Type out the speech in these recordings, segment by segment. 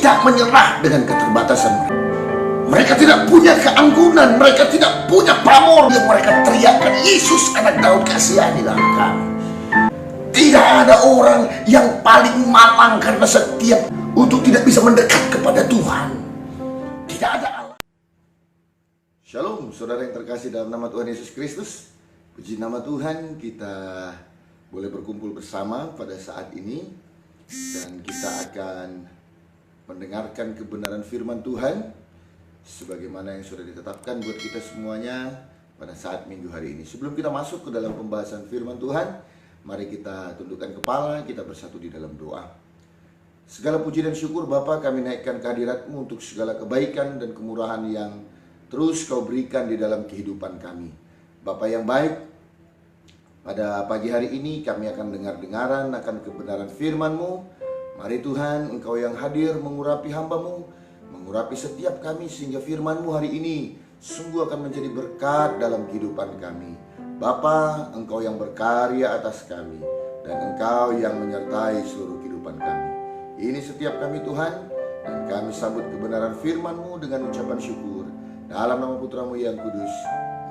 tidak menyerah dengan keterbatasan mereka. Mereka tidak punya keanggunan, mereka tidak punya pamor yang mereka teriakkan, Yesus anak Daud, kasihanilah kami. Tidak ada orang yang paling malang karena setiap untuk tidak bisa mendekat kepada Tuhan. Tidak ada Allah. Shalom saudara yang terkasih dalam nama Tuhan Yesus Kristus. Puji nama Tuhan, kita boleh berkumpul bersama pada saat ini. Dan kita akan mendengarkan kebenaran firman Tuhan sebagaimana yang sudah ditetapkan buat kita semuanya pada saat minggu hari ini. Sebelum kita masuk ke dalam pembahasan firman Tuhan, mari kita tundukkan kepala, kita bersatu di dalam doa. Segala puji dan syukur Bapa, kami naikkan kehadirat-Mu untuk segala kebaikan dan kemurahan yang terus Kau berikan di dalam kehidupan kami. Bapa yang baik, pada pagi hari ini kami akan dengar-dengaran akan kebenaran firman-Mu. Mari Tuhan, Engkau yang hadir mengurapi hamba-Mu, mengurapi setiap kami sehingga firman-Mu hari ini sungguh akan menjadi berkat dalam kehidupan kami. Bapa, Engkau yang berkarya atas kami dan Engkau yang menyertai seluruh kehidupan kami. Ini setiap kami Tuhan, dan kami sambut kebenaran firman-Mu dengan ucapan syukur dalam nama Putra-Mu yang kudus,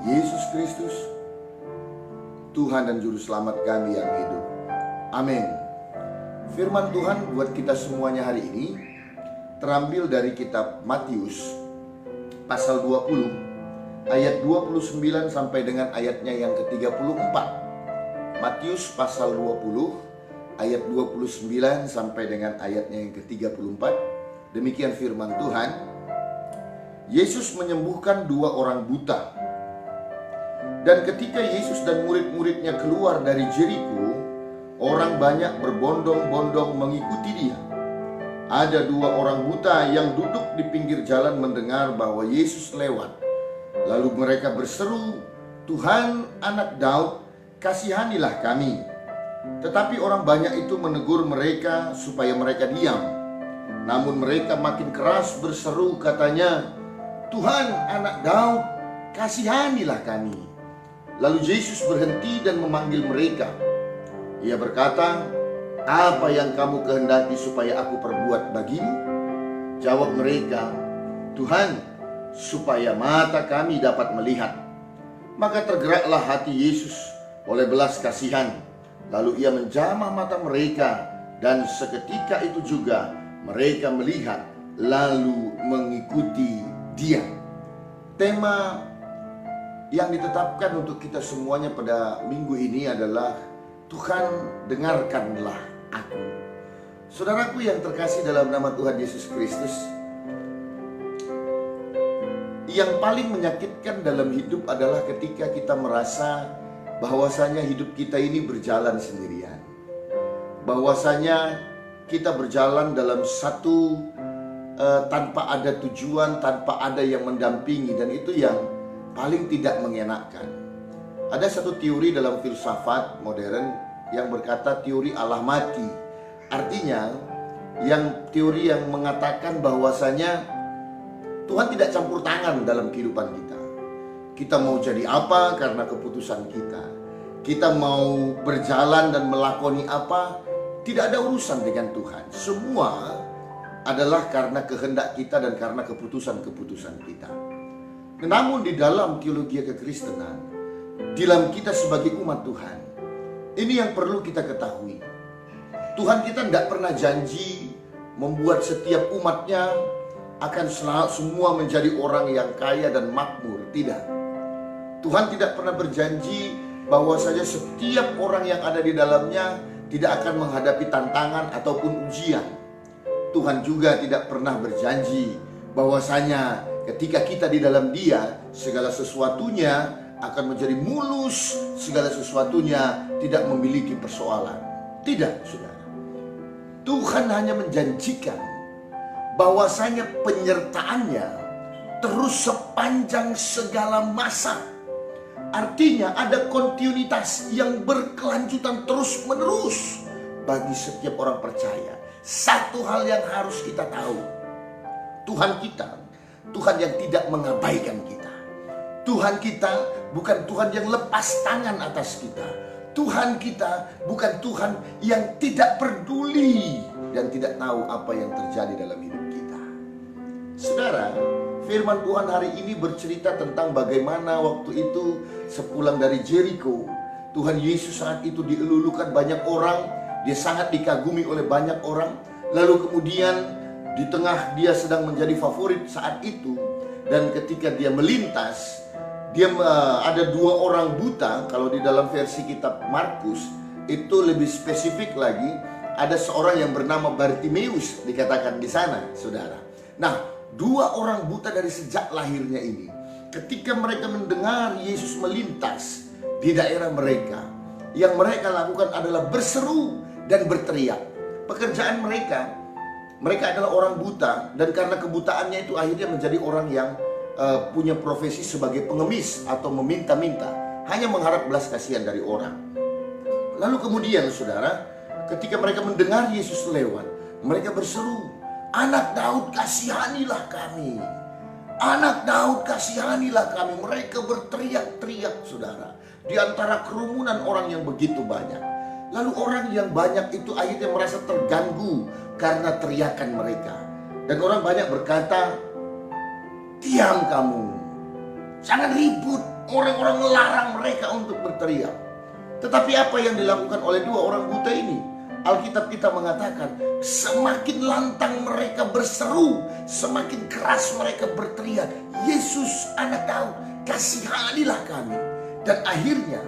Yesus Kristus, Tuhan dan Juru Selamat kami yang hidup. Amin. Firman Tuhan buat kita semuanya hari ini terambil dari kitab Matius pasal 20 ayat 29 sampai dengan ayatnya yang ke-34. Matius pasal 20 ayat 29 sampai dengan ayatnya yang ke-34. Demikian firman Tuhan. Yesus menyembuhkan 2 orang buta. Dan ketika Yesus dan murid-muridnya keluar dari Jeriko, orang banyak berbondong-bondong mengikuti dia. Ada 2 orang buta yang duduk di pinggir jalan mendengar bahwa Yesus lewat. Lalu mereka berseru, "Tuhan, anak Daud, kasihanilah kami." Tetapi orang banyak itu menegur mereka supaya mereka diam. Namun mereka makin keras berseru, katanya, "Tuhan, anak Daud, kasihanilah kami." Lalu Yesus berhenti dan memanggil mereka. Ia berkata, "Apa yang kamu kehendaki supaya aku perbuat bagimu?" Jawab mereka, "Tuhan, supaya mata kami dapat melihat." Maka tergeraklah hati Yesus oleh belas kasihan. Lalu ia menjamah mata mereka, dan seketika itu juga mereka melihat lalu mengikuti dia. Tema yang ditetapkan untuk kita semuanya pada minggu ini adalah Tuhan, dengarkanlah aku. Saudaraku yang terkasih dalam nama Tuhan Yesus Kristus, yang paling menyakitkan dalam hidup adalah ketika kita merasa bahwasanya hidup kita ini berjalan sendirian. Bahwasanya kita berjalan dalam satu tanpa ada tujuan, tanpa ada yang mendampingi, dan itu yang paling tidak mengenakan. Ada satu teori dalam filsafat modern yang berkata teori Allah mati. Artinya teori yang mengatakan bahwasanya Tuhan tidak campur tangan dalam kehidupan kita. Kita mau jadi apa karena keputusan kita. Kita mau berjalan dan melakoni apa, tidak ada urusan dengan Tuhan. Semua adalah karena kehendak kita dan karena keputusan-keputusan kita. Namun di dalam teologi kekristenan, di dalam kita sebagai umat Tuhan, ini yang perlu kita ketahui. Tuhan kita tidak pernah janji membuat setiap umatnya akan semua menjadi orang yang kaya dan makmur. Tidak. Tuhan tidak pernah berjanji bahwasanya setiap orang yang ada di dalamnya tidak akan menghadapi tantangan ataupun ujian. Tuhan juga tidak pernah berjanji bahwasanya ketika kita di dalam Dia, segala sesuatunya akan menjadi mulus, segala sesuatunya tidak memiliki persoalan. Tidak, saudara. Tuhan hanya menjanjikan bahwasanya penyertaannya terus sepanjang segala masa. Artinya ada kontinuitas yang berkelanjutan terus-menerus bagi setiap orang percaya. Satu hal yang harus kita tahu, Tuhan kita, Tuhan yang tidak mengabaikan kita. Tuhan kita bukan Tuhan yang lepas tangan atas kita. Tuhan kita bukan Tuhan yang tidak peduli dan tidak tahu apa yang terjadi dalam hidup kita. Saudara, firman Tuhan hari ini bercerita tentang bagaimana waktu itu sepulang dari Jericho, Tuhan Yesus saat itu dielulukan banyak orang, dia sangat dikagumi oleh banyak orang. Lalu kemudian di tengah dia sedang menjadi favorit saat itu, dan ketika dia melintas, dia ada dua orang buta. Kalau di dalam versi kitab Markus itu lebih spesifik lagi, ada seorang yang bernama Bartimeus dikatakan di sana, saudara. Nah, dua orang buta dari sejak lahirnya ini, ketika mereka mendengar Yesus melintas di daerah mereka, yang mereka lakukan adalah berseru dan berteriak. Pekerjaan mereka adalah orang buta, dan karena kebutaannya itu akhirnya menjadi orang yang punya profesi sebagai pengemis atau meminta-minta, hanya mengharap belas kasihan dari orang. Lalu kemudian saudara, ketika mereka mendengar Yesus lewat, mereka berseru, "Anak Daud, kasihanilah kami. Anak Daud, kasihanilah kami." Mereka berteriak-teriak, saudara, di antara kerumunan orang yang begitu banyak. Lalu orang yang banyak itu akhirnya merasa terganggu karena teriakan mereka. Dan orang banyak berkata, "Diam kamu, jangan ribut." Orang-orang melarang mereka untuk berteriak. Tetapi apa yang dilakukan oleh dua orang buta ini? Alkitab kita mengatakan, semakin lantang mereka berseru, semakin keras mereka berteriak, "Yesus, Anak Daud, kasihanilah kami." Dan akhirnya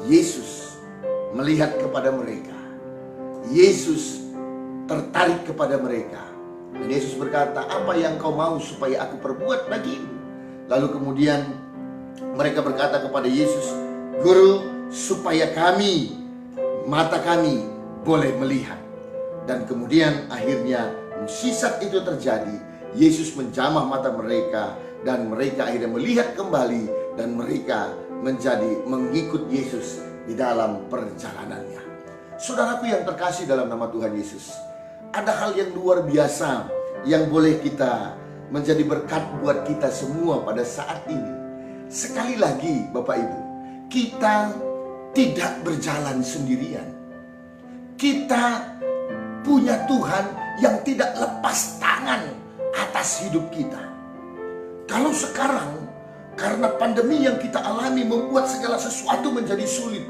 Yesus melihat kepada mereka. Yesus tertarik kepada mereka. Dan Yesus berkata, "Apa yang kau mau supaya aku perbuat bagimu?" Lalu kemudian mereka berkata kepada Yesus, "Guru, supaya mata kami boleh melihat." Dan kemudian akhirnya mukjizat itu terjadi. Yesus menjamah mata mereka, dan mereka akhirnya melihat kembali, dan mereka menjadi mengikut Yesus di dalam perjalanannya. Saudaraku yang terkasih dalam nama Tuhan Yesus, ada hal yang luar biasa yang boleh kita menjadi berkat buat kita semua pada saat ini. Sekali lagi Bapak Ibu, kita tidak berjalan sendirian. Kita punya Tuhan yang tidak lepas tangan atas hidup kita. Kalau sekarang karena pandemi yang kita alami membuat segala sesuatu menjadi sulit,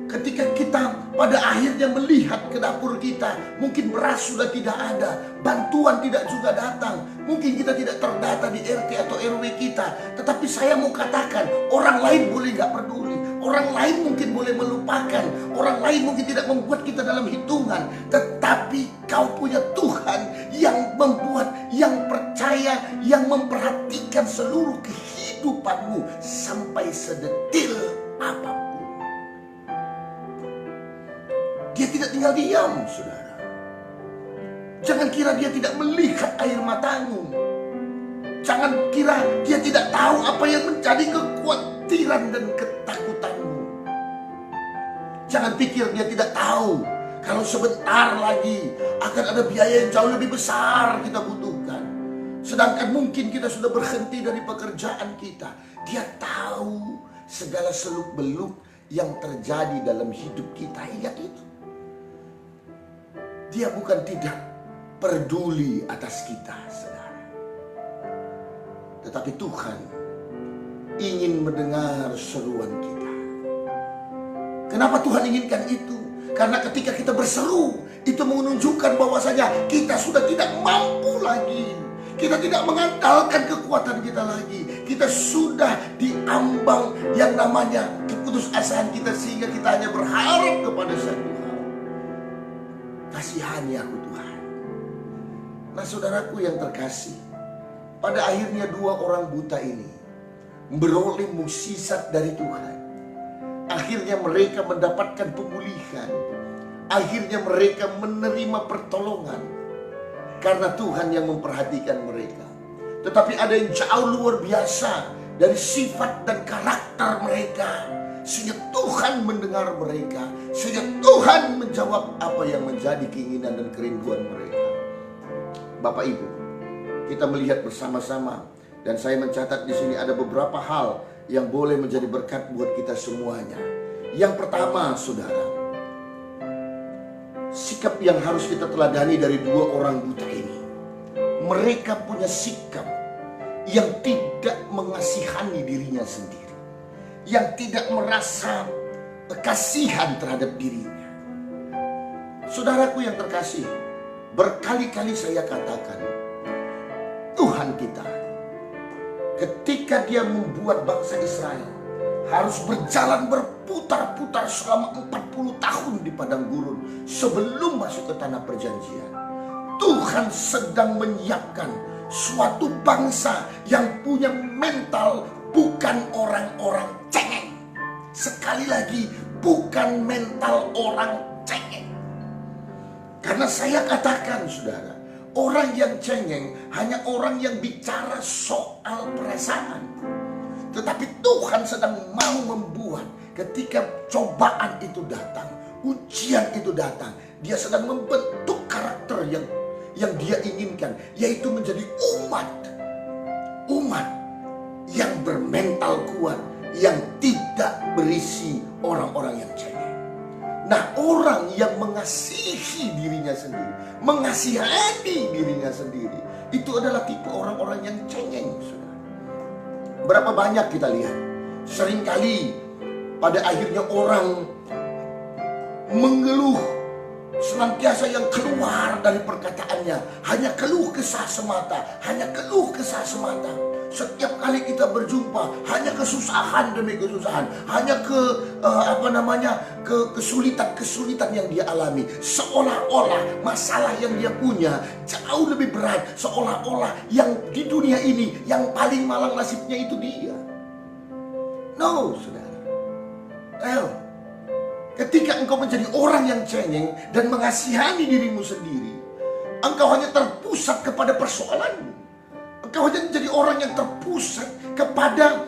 ketika kita pada akhirnya melihat ke dapur kita, mungkin beras sudah tidak ada, bantuan tidak juga datang, mungkin kita tidak terdata di RT atau RW kita. Tetapi saya mau katakan, orang lain boleh gak peduli, orang lain mungkin boleh melupakan, orang lain mungkin tidak membuat kita dalam hitungan, tetapi kau punya Tuhan yang membuat, yang percaya, yang memperhatikan seluruh kehidupanmu sampai sedetil apapun. Dia tidak tinggal diam, saudara. Jangan kira dia tidak melihat air matamu. Jangan kira dia tidak tahu apa yang menjadi kekhawatiran dan ketakutanmu. Jangan pikir dia tidak tahu kalau sebentar lagi akan ada biaya yang jauh lebih besar kita butuhkan. Sedangkan mungkin kita sudah berhenti dari pekerjaan kita. Dia tahu segala seluk-beluk yang terjadi dalam hidup kita. Ingat itu. Dia bukan tidak peduli atas kita, saudara. Tetapi Tuhan ingin mendengar seruan kita. Kenapa Tuhan inginkan itu? Karena ketika kita berseru, itu menunjukkan bahwasanya kita sudah tidak mampu lagi. Kita tidak mengandalkan kekuatan kita lagi. Kita sudah diambang yang namanya keputusasaan kita, sehingga kita hanya berharap kepada satu hal. Kasihani aku Tuhan. Nah saudaraku yang terkasih, pada akhirnya dua orang buta ini beroleh mukjizat dari Tuhan. Akhirnya mereka mendapatkan pemulihan. Akhirnya mereka menerima pertolongan karena Tuhan yang memperhatikan mereka. Tetapi ada yang jauh luar biasa dari sifat dan karakter mereka, sehingga Tuhan mendengar mereka, sehingga Tuhan menjawab apa yang menjadi keinginan dan kerinduan mereka. Bapak Ibu, kita melihat bersama-sama, dan saya mencatat di sini ada beberapa hal yang boleh menjadi berkat buat kita semuanya. Yang pertama, saudara, sikap yang harus kita teladani dari dua orang buta ini. mereka punya sikap yang tidak mengasihani dirinya sendiri, yang tidak merasa kasihan terhadap dirinya. Saudaraku yang terkasih, berkali-kali saya katakan, Tuhan kita ketika Dia membuat bangsa Israel harus berjalan berputar-putar selama 40 tahun di padang gurun sebelum masuk ke tanah perjanjian. Tuhan sedang menyiapkan suatu bangsa yang punya mental bukan orang-orang cengeng. Sekali lagi, bukan mental orang cengeng. Karena saya katakan, saudara, orang yang cengeng hanya orang yang bicara soal perasaan. Tetapi Tuhan sedang mau membuat ketika cobaan itu datang, ujian itu datang, Dia sedang membentuk karakter yang Dia inginkan, yaitu menjadi umat yang bermental kuat, yang tidak berisi orang-orang yang cengeng. Nah, orang yang mengasihi dirinya sendiri, mengasihani dirinya sendiri, itu adalah tipe orang-orang yang cengeng, saudara. Berapa banyak kita lihat, seringkali pada akhirnya orang mengeluh, senantiasa yang keluar dari perkataannya hanya keluh kesah semata, hanya keluh kesah semata. Setiap kali kita berjumpa hanya kesusahan demi kesusahan, hanya kesulitan-kesulitan yang dia alami. Seolah-olah masalah yang dia punya jauh lebih berat, seolah-olah yang di dunia ini yang paling malang nasibnya itu dia. No, saudara. Well, ketika engkau menjadi orang yang cengeng dan mengasihani dirimu sendiri, engkau hanya terpusat kepada persoalanmu. Engkau hanya menjadi orang yang terpusat kepada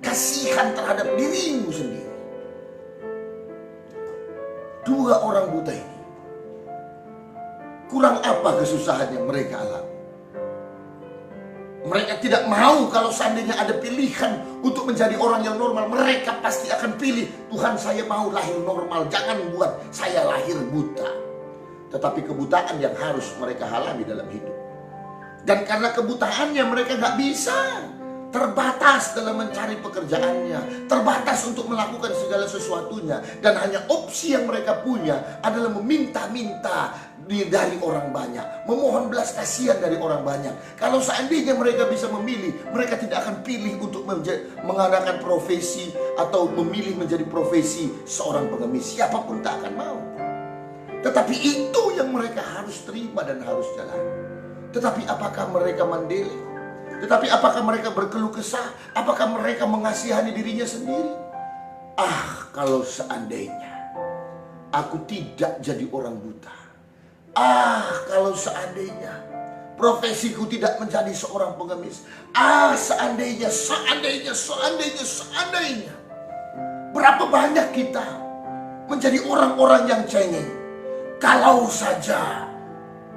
kasihan terhadap dirimu sendiri. Dua orang buta ini, kurang apa kesusahan yang mereka alami? Mereka tidak mau kalau seandainya ada pilihan untuk menjadi orang yang normal. Mereka pasti akan pilih, Tuhan saya mau lahir normal, jangan buat saya lahir buta. Tetapi kebutaan yang harus mereka alami dalam hidup. Dan karena kebutaannya mereka gak bisa, terbatas dalam mencari pekerjaannya, terbatas untuk melakukan segala sesuatunya. Dan hanya opsi yang mereka punya adalah meminta-minta dari orang banyak, memohon belas kasihan dari orang banyak. Kalau seandainya mereka bisa memilih, mereka tidak akan pilih untuk mengadakan profesi atau memilih menjadi profesi seorang pengemis. Siapapun tak akan mau. Tetapi itu yang mereka harus terima dan harus jalani. Tetapi apakah mereka mandiri? Tetapi apakah mereka berkeluh kesah? Apakah mereka mengasihani dirinya sendiri? Ah, kalau seandainya aku tidak jadi orang buta. Ah, kalau seandainya profesiku tidak menjadi seorang pengemis. Ah, seandainya. Berapa banyak kita menjadi orang-orang yang cengeng. Kalau saja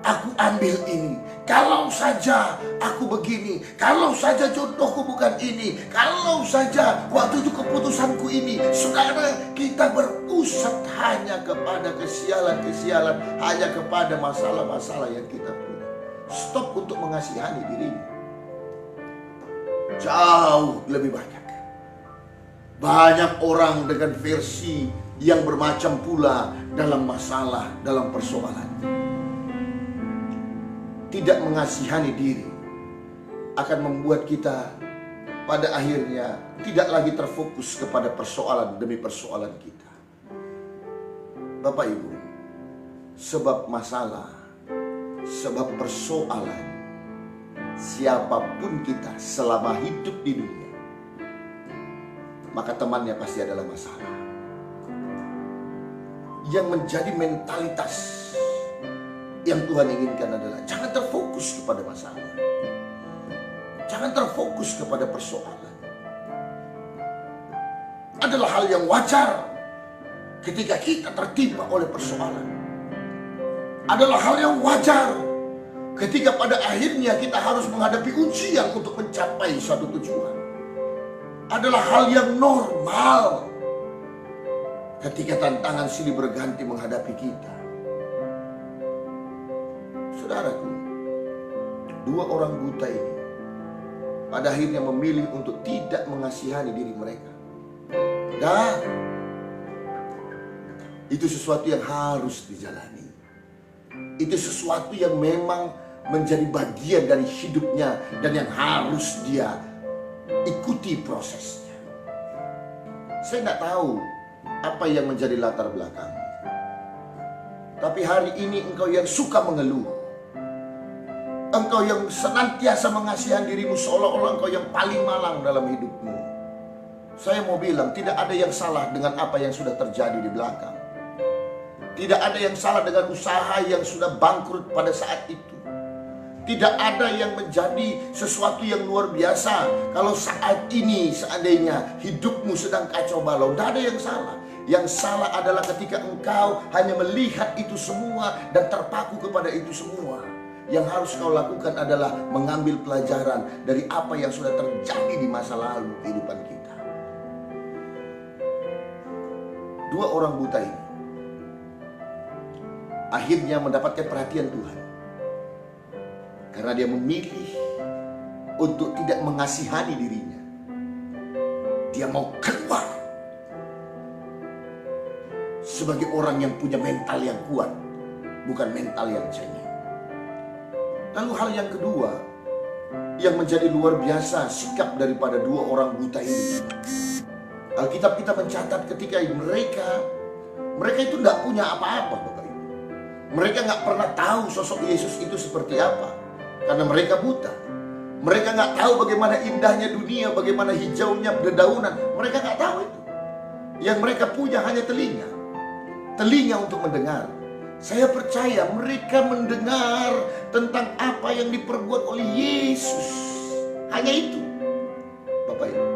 aku ambil ini, kalau saja aku begini, kalau saja jodohku bukan ini, kalau saja waktu itu keputusanku ini. Saudara, kita berpusat hanya kepada kesialan-kesialan, hanya kepada masalah-masalah yang kita punya. Stop untuk mengasihani dirimu. Jauh lebih banyak. Banyak orang dengan versi yang bermacam pula dalam masalah, dalam persoalan. Tidak mengasihani diri akan membuat kita pada akhirnya tidak lagi terfokus kepada persoalan demi persoalan kita. Bapak Ibu, sebab masalah, sebab persoalan, siapapun kita selama hidup di dunia, maka temannya pasti adalah masalah. Yang menjadi mentalitas yang Tuhan inginkan adalah jangan terfokus kepada masalah. Jangan terfokus kepada persoalan. Adalah hal yang wajar ketika kita tertimpa oleh persoalan. Adalah hal yang wajar ketika pada akhirnya kita harus menghadapi ujian untuk mencapai suatu tujuan. Adalah hal yang normal ketika tantangan silih berganti menghadapi kita. Saudaraku, dua orang buta ini pada akhirnya memilih untuk tidak mengasihani diri mereka. Dan itu sesuatu yang harus dijalani. Itu sesuatu yang memang menjadi bagian dari hidupnya dan yang harus dia ikuti prosesnya. Saya nggak tahu apa yang menjadi latar belakang. Tapi hari ini engkau yang suka mengeluh, engkau yang senantiasa mengasihani dirimu seolah-olah engkau yang paling malang dalam hidupmu. Saya mau bilang, tidak ada yang salah dengan apa yang sudah terjadi di belakang. Tidak ada yang salah dengan usaha yang sudah bangkrut pada saat itu. Tidak ada yang menjadi sesuatu yang luar biasa kalau saat ini seandainya hidupmu sedang kacau balau. Tidak ada yang salah. Yang salah adalah ketika engkau hanya melihat itu semua dan terpaku kepada itu semua. Yang harus kau lakukan adalah mengambil pelajaran dari apa yang sudah terjadi di masa lalu kehidupan kita. Dua orang buta ini akhirnya mendapatkan perhatian Tuhan. Karena dia memilih untuk tidak mengasihani dirinya. Dia mau keluar sebagai orang yang punya mental yang kuat, bukan mental yang cengeng. Lalu hal yang kedua yang menjadi luar biasa sikap daripada dua orang buta ini. Alkitab kita mencatat ketika mereka itu tidak punya apa-apa, Bapak Ibu. Mereka nggak pernah tahu sosok Yesus itu seperti apa. Karena mereka buta. Mereka nggak tahu bagaimana indahnya dunia, bagaimana hijaunya dedaunan. Mereka nggak tahu itu. Yang mereka punya hanya telinga. Telinga untuk mendengar. Saya percaya mereka mendengar tentang apa yang diperbuat oleh Yesus. Hanya itu, Bapak Ibu.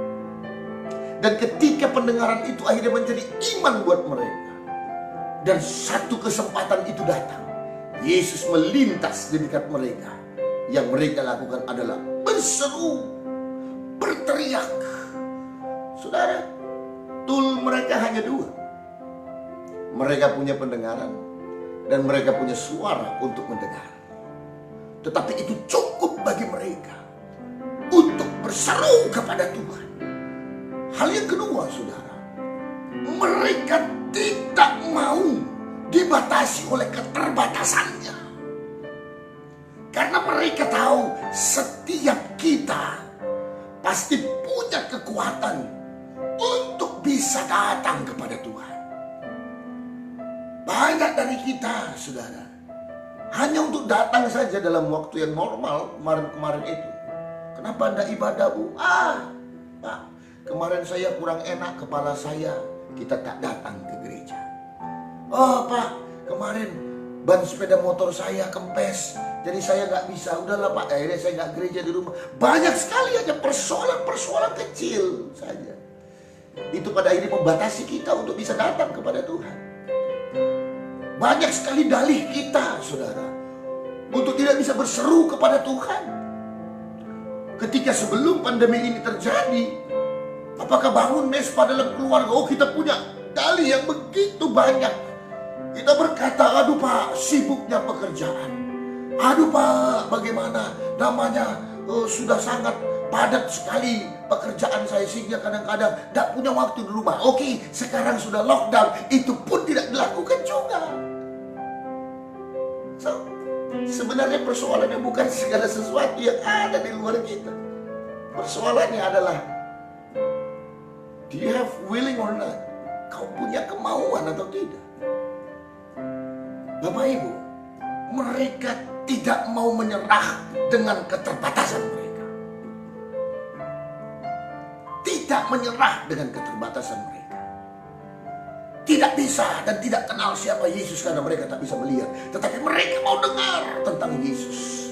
Dan ketika pendengaran itu akhirnya menjadi iman buat mereka. Dan satu kesempatan itu datang. Yesus melintas di dekat mereka. Yang mereka lakukan adalah berseru, berteriak. Saudara, tool mereka hanya dua. Mereka punya pendengaran dan mereka punya suara untuk mendengar. Tetapi itu cukup bagi mereka untuk berseru kepada Tuhan. Hal yang kedua, saudara, mereka tidak mau dibatasi oleh keterbatasannya. Karena mereka tahu setiap kita pasti punya kekuatan untuk bisa datang kepada Tuhan. Banyak dari kita, saudara, hanya untuk datang saja dalam waktu yang normal kemarin-kemarin itu. Kenapa anda ibadah, Bu? Pak, kemarin saya kurang enak kepala saya, kita tak datang ke gereja. Oh Pak, kemarin ban sepeda motor saya kempes, jadi saya nggak bisa. Udahlah Pak, akhirnya saya nggak gereja di rumah. Banyak sekali aja persoalan-persoalan kecil saja. Itu pada akhirnya membatasi kita untuk bisa datang kepada Tuhan. Banyak sekali dalih kita, saudara, untuk tidak bisa berseru kepada Tuhan. Ketika sebelum pandemi ini terjadi, apakah bangun mesbah dalam keluarga? Oh, kita punya dalih yang begitu banyak. Kita berkata, aduh Pak, sibuknya pekerjaan. Aduh Pak, bagaimana namanya, sudah sangat padat sekali pekerjaan saya sehingga kadang-kadang tidak punya waktu di rumah. Oke, sekarang sudah lockdown, itu pun tidak dilakukan juga. So, sebenarnya persoalannya bukan segala sesuatu yang ada di luar kita. Persoalannya adalah, do you have willing or not? Kau punya kemauan atau tidak? Bapak Ibu, mereka tidak mau menyerah dengan keterbatasan mereka. Tidak menyerah dengan keterbatasan mereka. Tidak bisa dan tidak kenal siapa Yesus karena mereka tak bisa melihat. Tetapi mereka mau dengar tentang Yesus.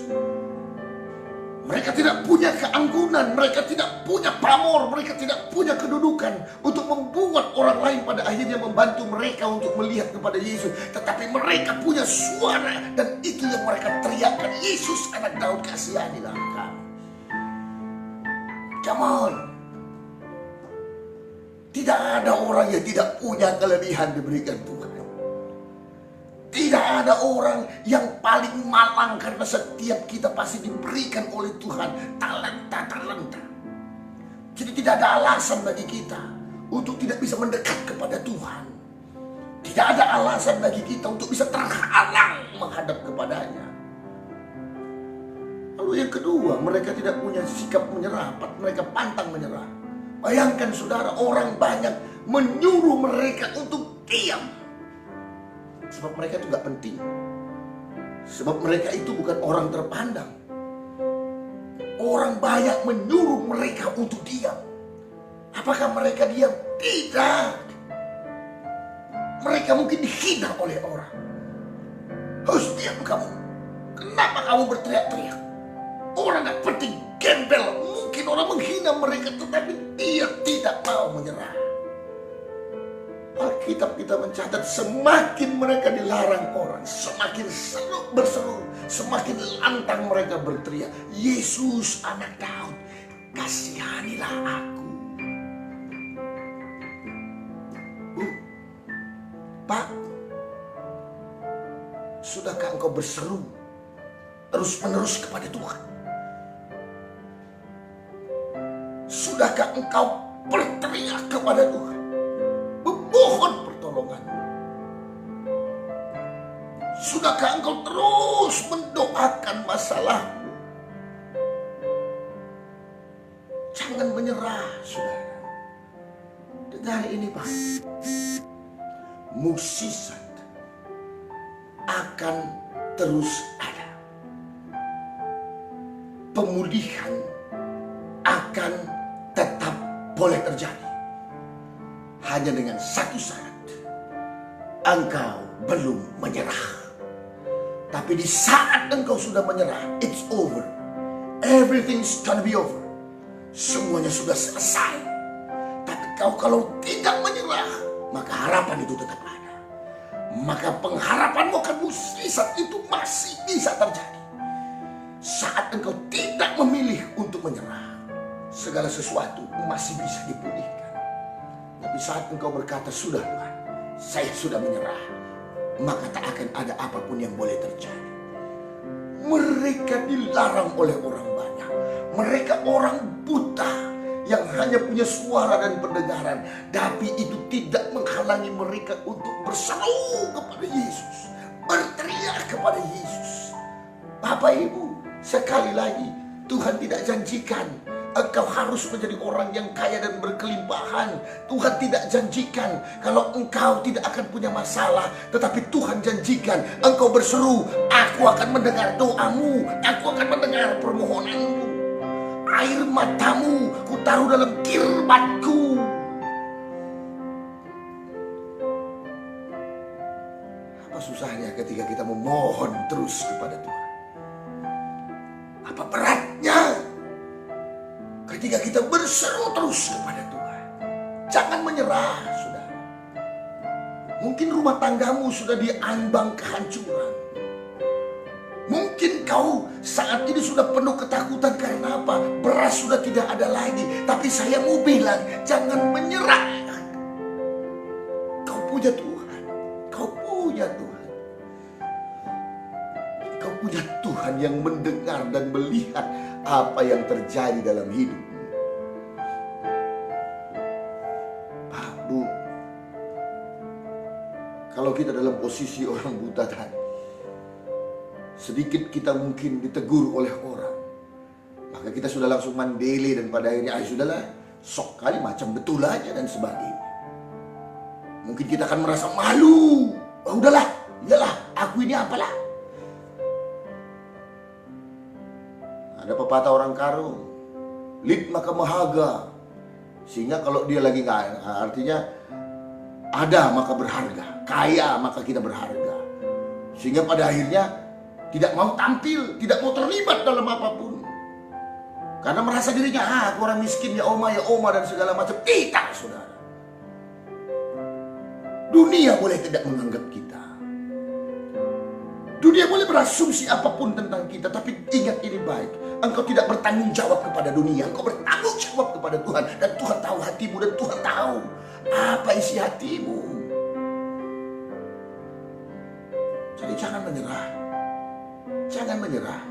Mereka tidak punya keanggunan, mereka tidak punya pamor, mereka tidak punya kedudukan untuk membuat orang lain pada akhirnya membantu mereka untuk melihat kepada Yesus. Tetapi mereka punya suara dan itu yang mereka teriakkan, Yesus anak Daud, kasihanilah kami. Come on. Tidak ada orang yang tidak punya kelebihan diberikan Tuhan. Tidak ada orang yang paling malang, karena setiap kita pasti diberikan oleh Tuhan talenta-talenta. Jadi tidak ada alasan bagi kita untuk tidak bisa mendekat kepada Tuhan. Tidak ada alasan bagi kita untuk bisa terhalang menghadap kepadanya. Lalu yang kedua, mereka tidak punya sikap menyerah, mereka pantang menyerah. Bayangkan saudara, orang banyak menyuruh mereka untuk diam. Sebab mereka itu gak penting. Sebab mereka itu bukan orang terpandang. Orang banyak menyuruh mereka untuk diam. Apakah mereka diam? Tidak. Mereka mungkin dihina oleh orang. Harus diam kamu. Kenapa kamu berteriak-teriak? Orang gak penting, gembel. Mungkin orang menghina mereka, tetapi dia tidak mau menyerah. Alkitab kita mencatat semakin mereka dilarang orang, semakin berseru, semakin lantang mereka berteriak, Yesus anak Daud, kasihanilah aku. Pak, sudahkah engkau berseru terus-menerus kepada Tuhan? Sudahkah engkau berteriak kepada Tuhan, memohon pertolongan? Sudahkah engkau terus mendoakan masalahmu? Jangan menyerah, saudara. Dengar ini, Pak. Mukjizat akan terus ada. Pemulihan akan tetap boleh terjadi. Hanya dengan satu syarat. Engkau belum menyerah. Tapi di saat engkau sudah menyerah, it's over. Everything's gonna be over. Semuanya sudah selesai. Tapi kau kalau tidak menyerah, maka harapan itu tetap ada. Maka pengharapanmu akan mukjizat itu masih bisa terjadi. Saat engkau tidak memilih untuk menyerah, segala sesuatu masih bisa dipulihkan. Tapi saat engkau berkata, sudah Tuhan, saya sudah menyerah, maka tak akan ada apapun yang boleh terjadi. Mereka dilarang oleh orang banyak. Mereka orang buta yang hanya punya suara dan pendengaran, tapi itu tidak menghalangi mereka untuk berseru kepada Yesus, berteriak kepada Yesus. Bapak Ibu, sekali lagi Tuhan tidak janjikan engkau harus menjadi orang yang kaya dan berkelimpahan. Tuhan tidak janjikan kalau engkau tidak akan punya masalah, tetapi Tuhan janjikan engkau berseru, aku akan mendengar doamu, aku akan mendengar permohonanmu. Air matamu kutaruh dalam kirbatku. Apa susahnya ketika kita memohon terus kepada Tuhan? Apa beratnya ketika kita berseru terus kepada Tuhan? Jangan menyerah, saudara. Mungkin rumah tanggamu sudah diambang kehancuran. Mungkin kau saat ini sudah penuh ketakutan karena apa? Beras sudah tidak ada lagi. Tapi saya mau bilang, jangan menyerah. Kau punya Tuhan. Kau punya Tuhan. Kau punya Tuhan yang mendengar dan melihat apa yang terjadi dalam hidupmu. Pak, Bu, kalau kita dalam posisi orang buta tadi, sedikit kita mungkin ditegur oleh orang, maka kita sudah langsung mandele dan pada akhirnya sudahlah, sok kali macam betul aja dan sebagainya. Mungkin kita akan merasa malu. Oh, udahlah, iyalah, aku ini apalah. Ada pepatah orang Karo, lip maka mahaga. Sehingga kalau dia lagi nggak, artinya ada maka berharga, kaya maka kita berharga. Sehingga pada akhirnya tidak mau tampil, tidak mau terlibat dalam apapun. Karena merasa dirinya, aku orang miskin, ya oma dan segala macam. Tidak, saudara. Dunia boleh tidak menganggap kita. Dunia boleh berasumsi apapun tentang kita, tapi ingat ini baik. Engkau tidak bertanggung jawab kepada dunia, engkau bertanggung jawab kepada Tuhan. Dan Tuhan tahu hatimu, dan Tuhan tahu apa isi hatimu. Jadi jangan menyerah. Jangan menyerah.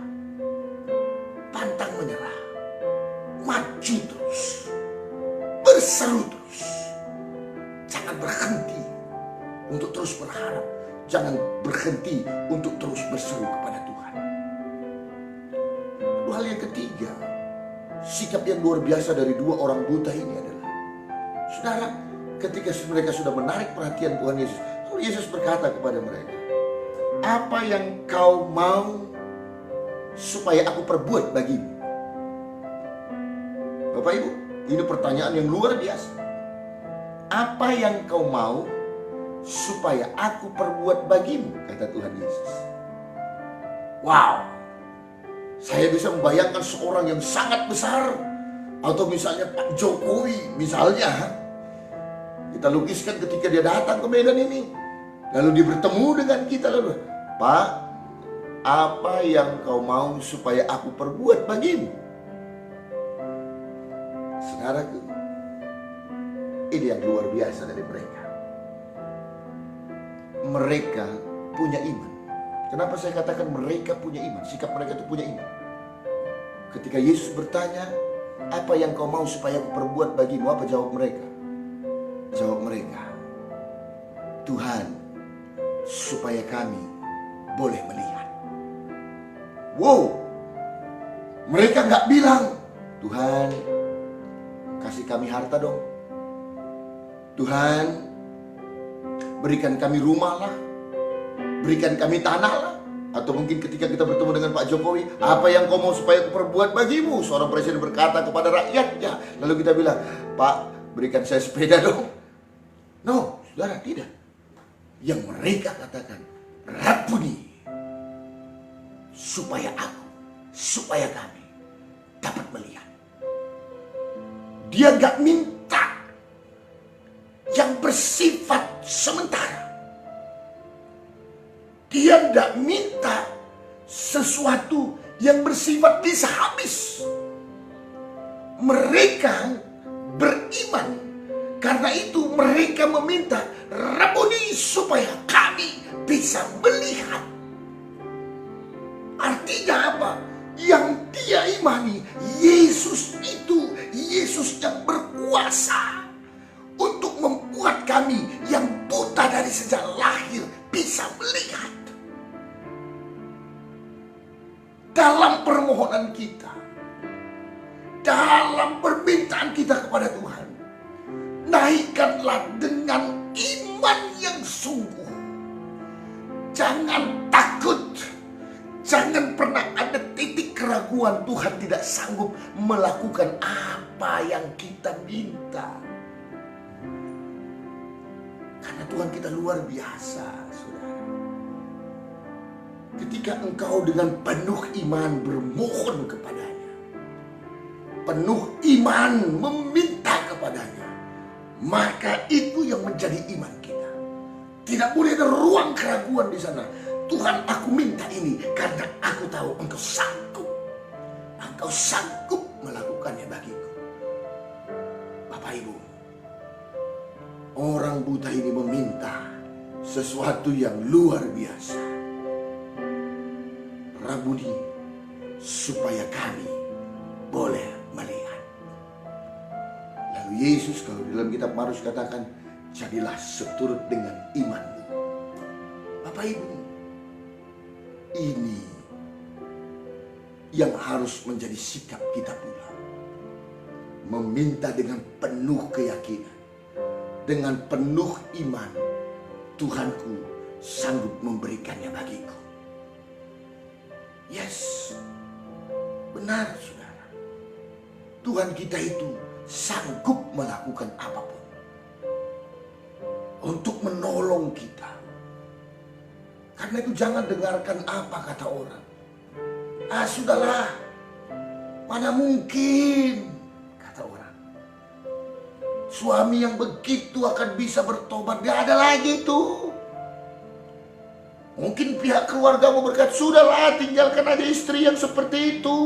Pantang menyerah. Maju terus. Berseru terus. Jangan berhenti untuk terus berharap. Jangan berhenti untuk terus berseru kepada Tuhan. Lalu hal yang ketiga, sikap yang luar biasa dari dua orang buta ini adalah, saudara, ketika mereka sudah menarik perhatian Tuhan Yesus, lalu Yesus berkata kepada mereka, apa yang kau mau supaya aku perbuat bagimu? Bapak Ibu, ini pertanyaan yang luar biasa. Apa yang kau mau supaya aku perbuat bagimu, kata Tuhan Yesus. Wow, saya bisa membayangkan seorang yang sangat besar, atau misalnya Pak Jokowi misalnya. Kita lukiskan ketika dia datang ke Medan ini, lalu dia bertemu dengan kita, lalu, Pak, apa yang kau mau supaya aku perbuat bagimu? Saudaraku, ini yang luar biasa dari mereka. Mereka punya iman. Kenapa saya katakan mereka punya iman? Sikap mereka itu punya iman. Ketika Yesus bertanya, apa yang kau mau supaya aku perbuat bagimu? Apa jawab mereka? Jawab mereka, Tuhan, supaya kami boleh melihat. Wow, mereka nggak bilang, Tuhan, kasih kami harta dong. Tuhan, berikan kami rumah lah, berikan kami tanah lah. Atau mungkin ketika kita bertemu dengan Pak Jokowi, apa yang kau mau supaya aku perbuat bagimu? Seorang presiden berkata kepada rakyatnya. Lalu kita bilang, Pak, berikan saya sepeda dong. No, saudara, tidak. Yang mereka katakan, Rabbuni, supaya aku, supaya kami dapat melihat. Dia gak minta yang bersifat sementara. Dia gak minta sesuatu yang bersifat bisa habis. Mereka beriman. Karena itu mereka meminta, Rabbuni, supaya kami bisa melihat. Artinya apa? Yang dia imani, Yesus itu Yesus yang berkuasa untuk membuat kami yang buta dari sejak lahir bisa melihat. Dalam permohonan kita, dalam permintaan kita kepada Tuhan, naikkanlah dengan iman yang sungguh. Jangan takut. Jangan pernah ada titik keraguan Tuhan tidak sanggup melakukan apa yang kita minta. Karena Tuhan kita luar biasa, saudara. Ketika engkau dengan penuh iman bermohon kepadanya, penuh iman meminta kepadanya, maka itu yang menjadi iman kita. Tidak boleh ada ruang keraguan di sana. Tuhan, aku minta ini karena aku tahu engkau sanggup. Engkau sanggup melakukannya bagiku. Bapak Ibu, orang buta ini meminta sesuatu yang luar biasa. Rabbuni, supaya kami boleh melihat. Lalu Yesus, kalau dalam kitab Markus katakan, jadilah seturut dengan imanmu. Bapak Ibu, ini yang harus menjadi sikap kita pula. Meminta dengan penuh keyakinan, dengan penuh iman, Tuhanku sanggup memberikannya bagiku. Yes, benar saudara. Tuhan kita itu sanggup melakukan apapun untuk menolong kita. Karena itu jangan dengarkan apa kata orang. Ah, sudahlah, mana mungkin, kata orang. Suami yang begitu akan bisa bertobat, gak ada lagi itu. Mungkin pihak keluarga mau berkata, sudahlah, tinggalkan aja istri yang seperti itu.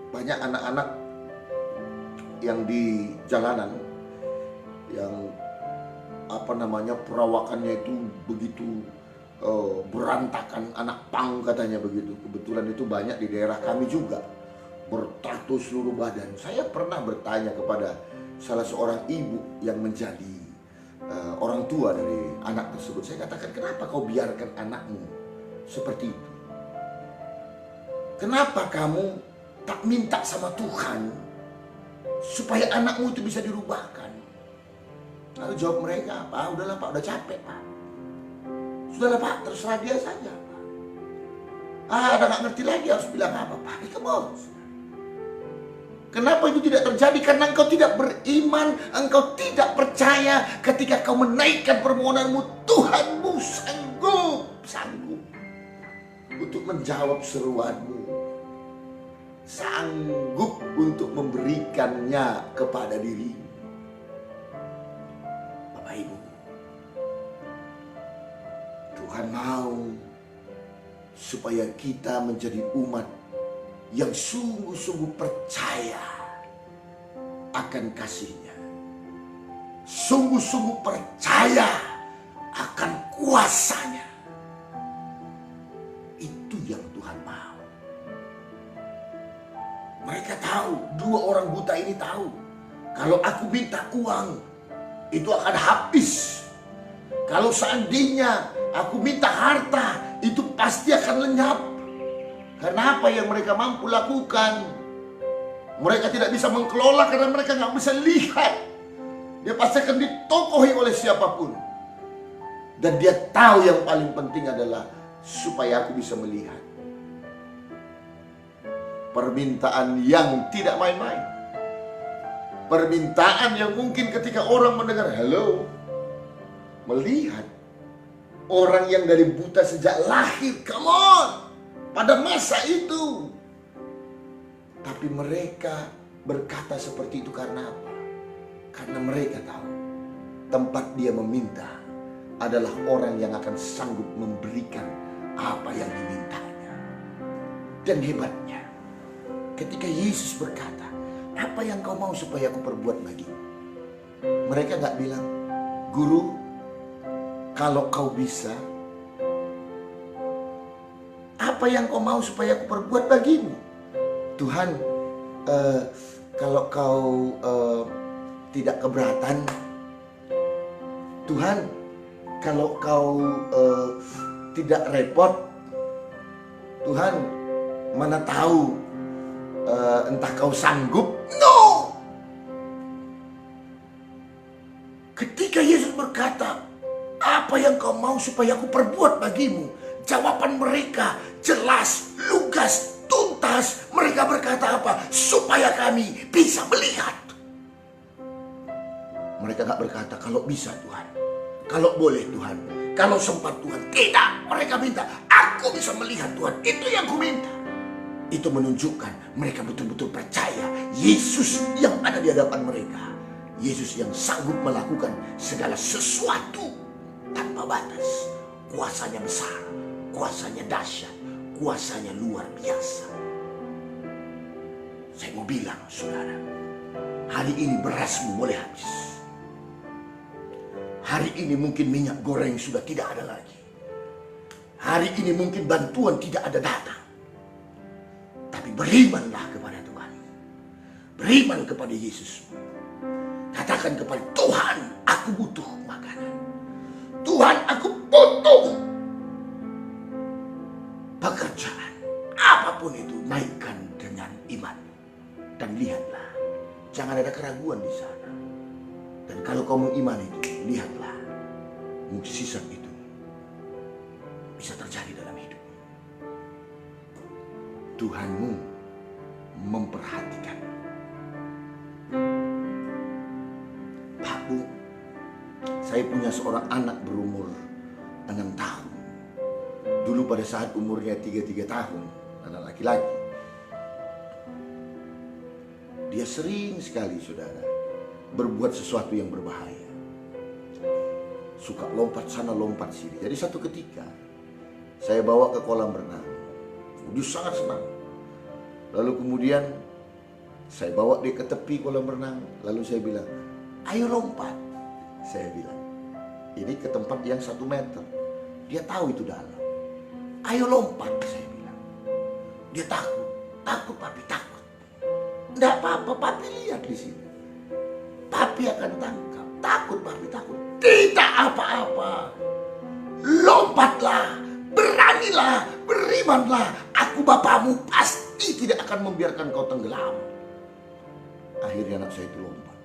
Banyak anak-anak yang di jalanan, yang perawakannya itu begitu berantakan, anak pang katanya begitu. Kebetulan itu banyak di daerah kami juga, bertato seluruh badan. Saya pernah bertanya kepada salah seorang ibu yang menjadi orang tua dari anak tersebut. Saya katakan, kenapa kau biarkan anakmu seperti itu? Kenapa kamu tak minta sama Tuhan supaya anakmu itu bisa dirubahkan? Lalu jawab mereka, Pak, udahlah Pak, udah capek Pak. Sudahlah Pak, terserah dia saja Pak. Udah gak ngerti lagi harus bilang apa Pak. Itu bos. Kenapa itu tidak terjadi? Karena engkau tidak beriman, engkau tidak percaya. Ketika kau menaikkan permohonanmu, Tuhanmu sanggup untuk menjawab seruanmu, sanggup untuk memberikannya kepada dirimu. Bapak Ibu, Tuhan mau supaya kita menjadi umat yang sungguh-sungguh percaya akan kasih-Nya, sungguh-sungguh percaya akan kuasa-Nya. Itu yang Tuhan mau. Mereka tahu, dua orang buta ini tahu, kalau aku minta uang, itu akan habis. Kalau seandainya aku minta harta, itu pasti akan lenyap. Karena apa yang mereka mampu lakukan, mereka tidak bisa mengelola karena mereka nggak bisa lihat. Dia pasti akan ditokohi oleh siapapun. Dan dia tahu yang paling penting adalah supaya aku bisa melihat. Permintaan yang tidak main-main. Permintaan yang mungkin ketika orang mendengar, halo, melihat orang yang dari buta sejak lahir, come on, pada masa itu. Tapi mereka berkata seperti itu karena apa? Karena mereka tahu tempat dia meminta adalah orang yang akan sanggup memberikan apa yang dimintanya. Dan hebatnya, ketika Yesus berkata, apa yang kau mau supaya aku perbuat bagimu? Mereka gak bilang, Guru, kalau kau bisa, apa yang kau mau supaya aku perbuat bagimu? Tuhan, kalau kau tidak keberatan. Tuhan, kalau kau tidak repot. Tuhan, mana tahu entah kau sanggup. No! Ketika Yesus berkata, apa yang kau mau supaya aku perbuat bagimu? Jawaban mereka jelas, lugas, tuntas. Mereka berkata apa? Supaya kami bisa melihat. Mereka gak berkata, kalau bisa Tuhan, kalau boleh Tuhan, kalau sempat Tuhan. Tidak, mereka minta, aku bisa melihat Tuhan. Itu yang ku minta. Itu menunjukkan mereka betul-betul percaya Yesus yang ada di hadapan mereka. Yesus yang sanggup melakukan segala sesuatu tanpa batas. Kuasanya besar, kuasanya dahsyat, kuasanya luar biasa. Saya mau bilang, saudara, hari ini berasmu boleh habis. Hari ini mungkin minyak goreng sudah tidak ada lagi. Hari ini mungkin bantuan tidak ada datang. Tapi berimanlah kepada Tuhan. Beriman kepada Yesus. Katakan kepada Tuhan, aku butuh makanan. Tuhan, aku butuh pekerjaan. Apapun itu, naikkan dengan iman. Dan lihatlah, jangan ada keraguan di sana. Dan kalau kau mengimani itu, lihatlah, mukjizat itu bisa terjadi dalam hidup. Tuhanmu memperhatikan. Pak Bu, saya punya seorang anak berumur 6 tahun. Dulu pada saat umurnya 33 tahun, anak laki-laki. Dia sering sekali, saudara, berbuat sesuatu yang berbahaya. Suka lompat sana, lompat sini. Jadi satu ketika, saya bawa ke kolam renang. Dia sangat senang. Lalu kemudian, saya bawa dia ke tepi kolam renang. Lalu saya bilang, ayo lompat. Saya bilang, Ini ke tempat yang 1 meter. Dia tahu itu dalam. Ayo lompat, saya bilang. Dia takut. Takut papi, takut. Enggak apa-apa, papi lihat di sini. Papi akan tangkap. Takut papi, takut. Tidak apa-apa. Lompatlah, beranilah, berimanlah. Aku bapakmu pasti tidak akan membiarkan kau tenggelam. Akhirnya anak saya itu lompat.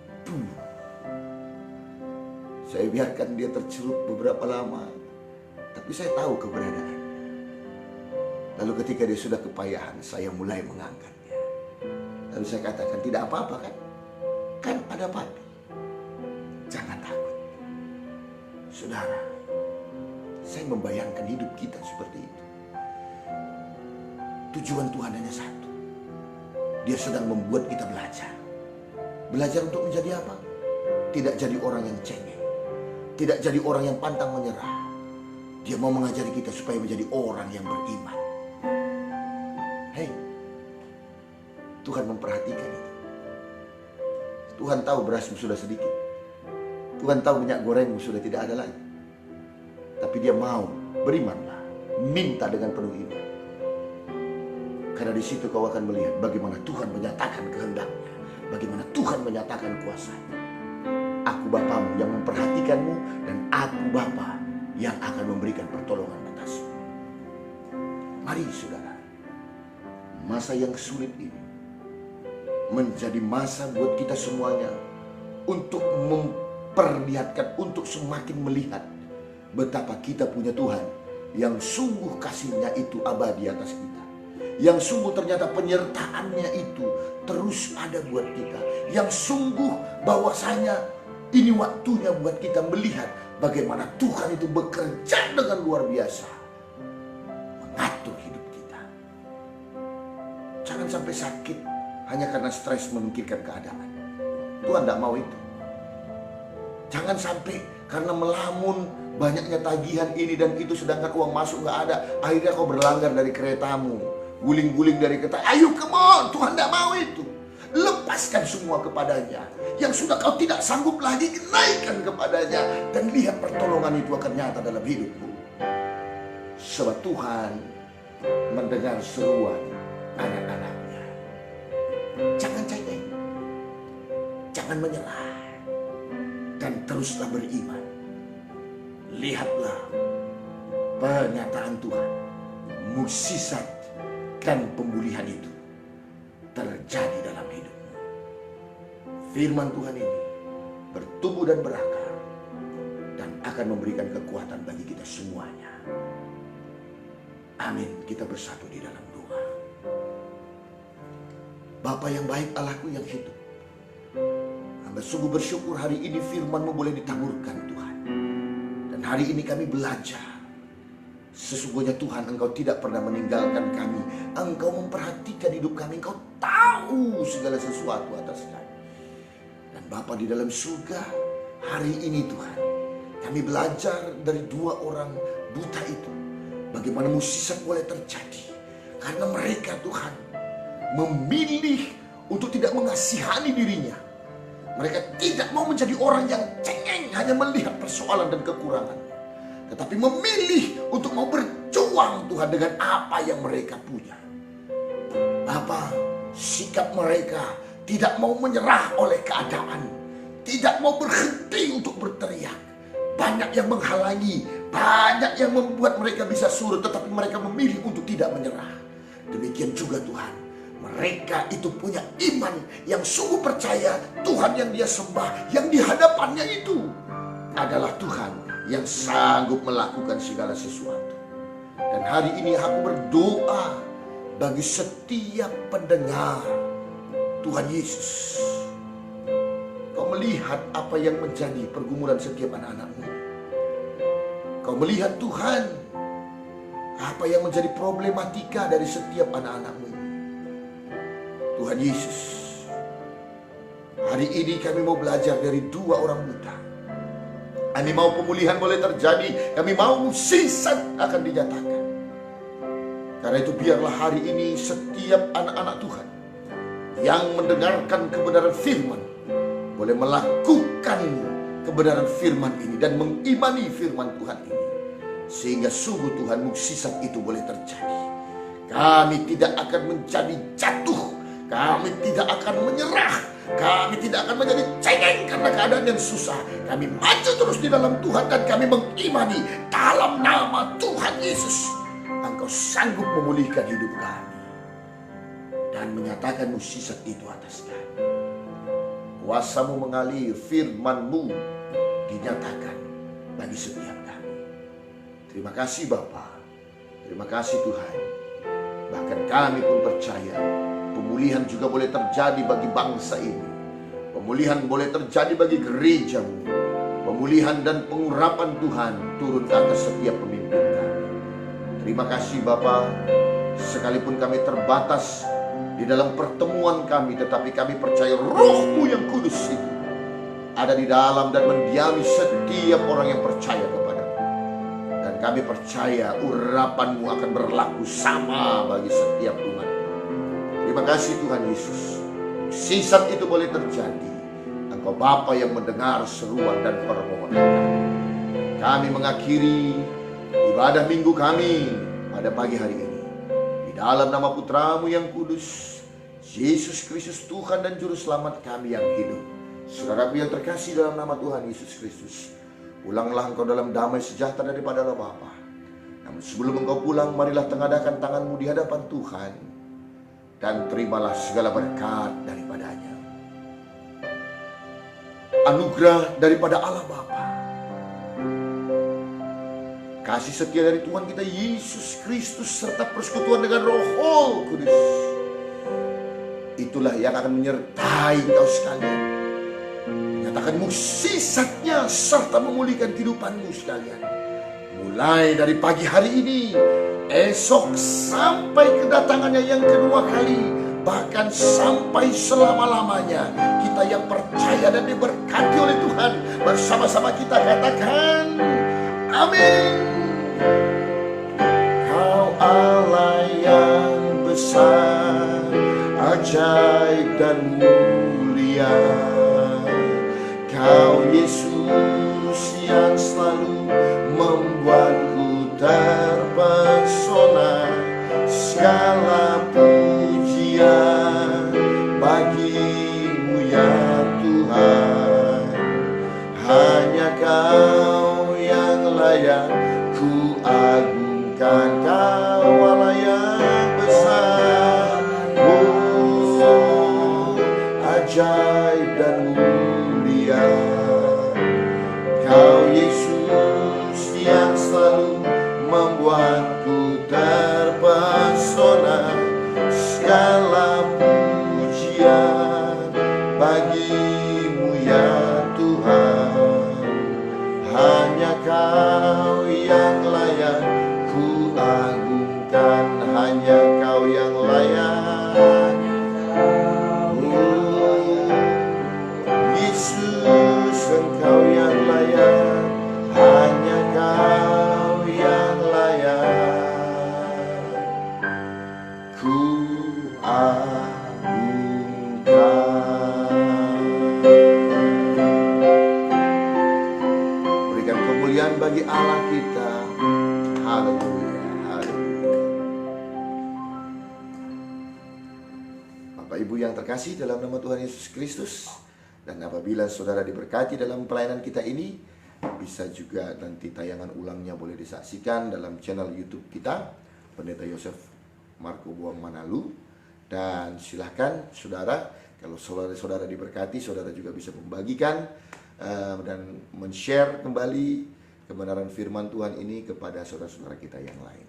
Saya biarkan dia tercelup beberapa lama. Tapi saya tahu keberadaannya. Lalu ketika dia sudah kepayahan, saya mulai mengangkatnya. Lalu saya katakan, tidak apa-apa kan? Kan ada papi. Jangan takut. Saudara, saya membayangkan hidup kita seperti itu. Tujuan Tuhan hanya satu. Dia sedang membuat kita belajar. Belajar untuk menjadi apa? Tidak jadi orang yang cengeng. Tidak jadi orang yang pantang menyerah. Dia mau mengajari kita supaya menjadi orang yang beriman. Hei, Tuhan memperhatikan itu. Tuhan tahu berasmu sudah sedikit. Tuhan tahu minyak gorengmu sudah tidak ada lagi. Tapi dia mau, berimanlah. Minta dengan penuh iman. Karena di situ kau akan melihat bagaimana Tuhan menyatakan kehendaknya. Bagaimana Tuhan menyatakan kuasanya. Aku Bapamu yang memperhatikanmu, dan aku Bapa yang akan memberikan pertolongan atasmu. Mari saudara, masa yang sulit ini menjadi masa buat kita semuanya untuk memperlihatkan, untuk semakin melihat betapa kita punya Tuhan yang sungguh kasihnya itu abadi atas kita. Yang sungguh ternyata penyertaannya itu terus ada buat kita. Yang sungguh bahwasanya ini waktunya buat kita melihat bagaimana Tuhan itu bekerja dengan luar biasa. Mengatur hidup kita. Jangan sampai sakit hanya karena stres memikirkan keadaan. Tuhan tidak mau itu. Jangan sampai karena melamun banyaknya tagihan ini dan itu, sedangkan uang masuk nggak ada. Akhirnya kau berlanggar dari keretamu. Guling-guling dari kereta. Ayo come on, Tuhan tidak mau itu. Lepaskan semua kepadanya. Yang sudah kau tidak sanggup lagi, naikkan kepadanya. Dan lihat pertolongan itu akan nyata dalam hidupmu. Sebab Tuhan mendengar seruan anak-anaknya. Jangan cengeng. Jangan menyerah. Dan teruslah beriman. Lihatlah pernyataan Tuhan. Mukjizat dan pemulihan itu terjadi dalam hidupmu. Firman Tuhan ini bertumbuh dan berakar dan akan memberikan kekuatan bagi kita semuanya. Amin. Kita bersatu di dalam doa. Bapa yang baik, Allahku yang hidup, hamba sungguh bersyukur hari ini firman-Mu boleh ditaburkan Tuhan. Dan hari ini kami belajar. Sesungguhnya Tuhan, Engkau tidak pernah meninggalkan kami. Engkau memperhatikan hidup kami. Engkau tahu segala sesuatu atas kami. Dan Bapa di dalam surga, hari ini Tuhan, kami belajar dari 2 orang buta itu. Bagaimana mukjizat boleh terjadi. Karena mereka Tuhan memilih untuk tidak mengasihani dirinya. Mereka tidak mau menjadi orang yang cengeng hanya melihat persoalan dan kekurangan. Tetapi memilih untuk mau berjuang Tuhan dengan apa yang mereka punya. Bapa, sikap mereka tidak mau menyerah oleh keadaan. Tidak mau berhenti untuk berteriak. Banyak yang menghalangi. Banyak yang membuat mereka bisa surut. Tetapi mereka memilih untuk tidak menyerah. Demikian juga Tuhan. Mereka itu punya iman yang sungguh percaya Tuhan yang dia sembah, yang di hadapannya itu adalah Tuhan yang sanggup melakukan segala sesuatu. Dan hari ini aku berdoa bagi setiap pendengar Tuhan Yesus. Kau melihat apa yang menjadi pergumulan setiap anak-anak-Mu. Kau melihat Tuhan apa yang menjadi problematika dari setiap anak-anak-Mu. Tuhan Yesus, hari ini kami mau belajar dari 2 orang buta. Kami mau pemulihan boleh terjadi. Kami mau mukjizat akan dinyatakan. Karena itu biarlah hari ini setiap anak-anak Tuhan yang mendengarkan kebenaran firman boleh melakukan kebenaran firman ini dan mengimani firman Tuhan ini, sehingga sungguh Tuhan mukjizat itu boleh terjadi. Kami tidak akan menjadi jatuh, kami tidak akan menyerah, kami tidak akan menjadi cengeng karena keadaan yang susah. Kami maju terus di dalam Tuhan dan kami mengimani dalam nama Tuhan Yesus, Engkau sanggup memulihkan hidup kami dan menyatakan mukjizat itu atas kami. Kuasa-Mu mengalir, firman-Mu dinyatakan bagi setiap kami. Terima kasih Bapa, terima kasih Tuhan. Bahkan kami pun percaya pemulihan juga boleh terjadi bagi bangsa ini. Pemulihan boleh terjadi bagi gereja-Mu. Pemulihan dan pengurapan Tuhan turun ke atas setiap pemimpin kami. Terima kasih Bapa, sekalipun kami terbatas di dalam pertemuan kami, tetapi kami percaya Roh-Mu yang kudus itu ada di dalam dan mendiami setiap orang yang percaya kepada-Mu. Dan kami percaya urapan-Mu akan berlaku sama bagi setiap umat. Terima kasih Tuhan Yesus. Mukjizat itu boleh terjadi. Engkau Bapa yang mendengar seruan dan permohonan kami. Kami mengakhiri ibadah minggu kami pada pagi hari ini di dalam nama Putra-Mu yang kudus, Yesus Kristus Tuhan dan Juru Selamat kami yang hidup. Saudaraku yang terkasih dalam nama Tuhan Yesus Kristus, pulanglah engkau dalam damai sejahtera daripada Allah Bapa. Namun sebelum engkau pulang, marilah tengadakan tanganmu di hadapan Tuhan dan terimalah segala berkat daripadanya. Anugerah daripada Allah Bapa, kasih setia dari Tuhan kita Yesus Kristus serta persekutuan dengan Roh Kudus, itulah yang akan menyertai engkau sekalian, menyatakan mukjizatnya serta memulihkan kehidupanmu sekalian. Mulai dari pagi hari ini, esok sampai kedatangannya yang kedua kali, bahkan sampai selama-lamanya, kita yang percaya dan diberkati oleh Tuhan, bersama-sama kita katakan amin. Kau Allah yang besar, ajaib dan mulia. Kau Yesus yang selalu membuatku terpesona. Segala pujian bagi-Mu ya Tuhan. Hanya Kau yang layak ku agungkan. Kau Allah yang besar, ajaib dan mulia. Kau Yesus yang selalu membuatku terpesona. Segala pujian bagi-Mu ya Tuhan. Hanya Kau yang layak ku agungkan. Hanya Kau yang layak. Yesus, Engkau yang layak. Hanya Kau yang layak ku agungkan. Berikan kemuliaan bagi Allah kita. Haleluya, haleluya. Bapak Ibu yang terkasih dalam nama Tuhan Yesus Kristus, dan apabila saudara diberkati dalam pelayanan kita ini, bisa juga nanti tayangan ulangnya boleh disaksikan dalam channel YouTube kita, Pendeta Yosef Marco Buang Manalu. Dan silahkan saudara, kalau saudara diberkati, saudara juga bisa membagikan dan men-share kembali kebenaran firman Tuhan ini kepada saudara-saudara kita yang lain.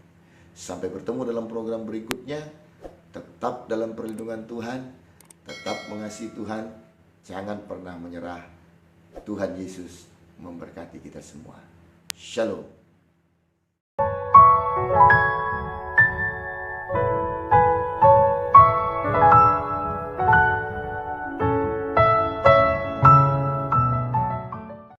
Sampai bertemu dalam program berikutnya. Tetap dalam perlindungan Tuhan, tetap mengasihi Tuhan, jangan pernah menyerah. Tuhan Yesus memberkati kita semua. Shalom.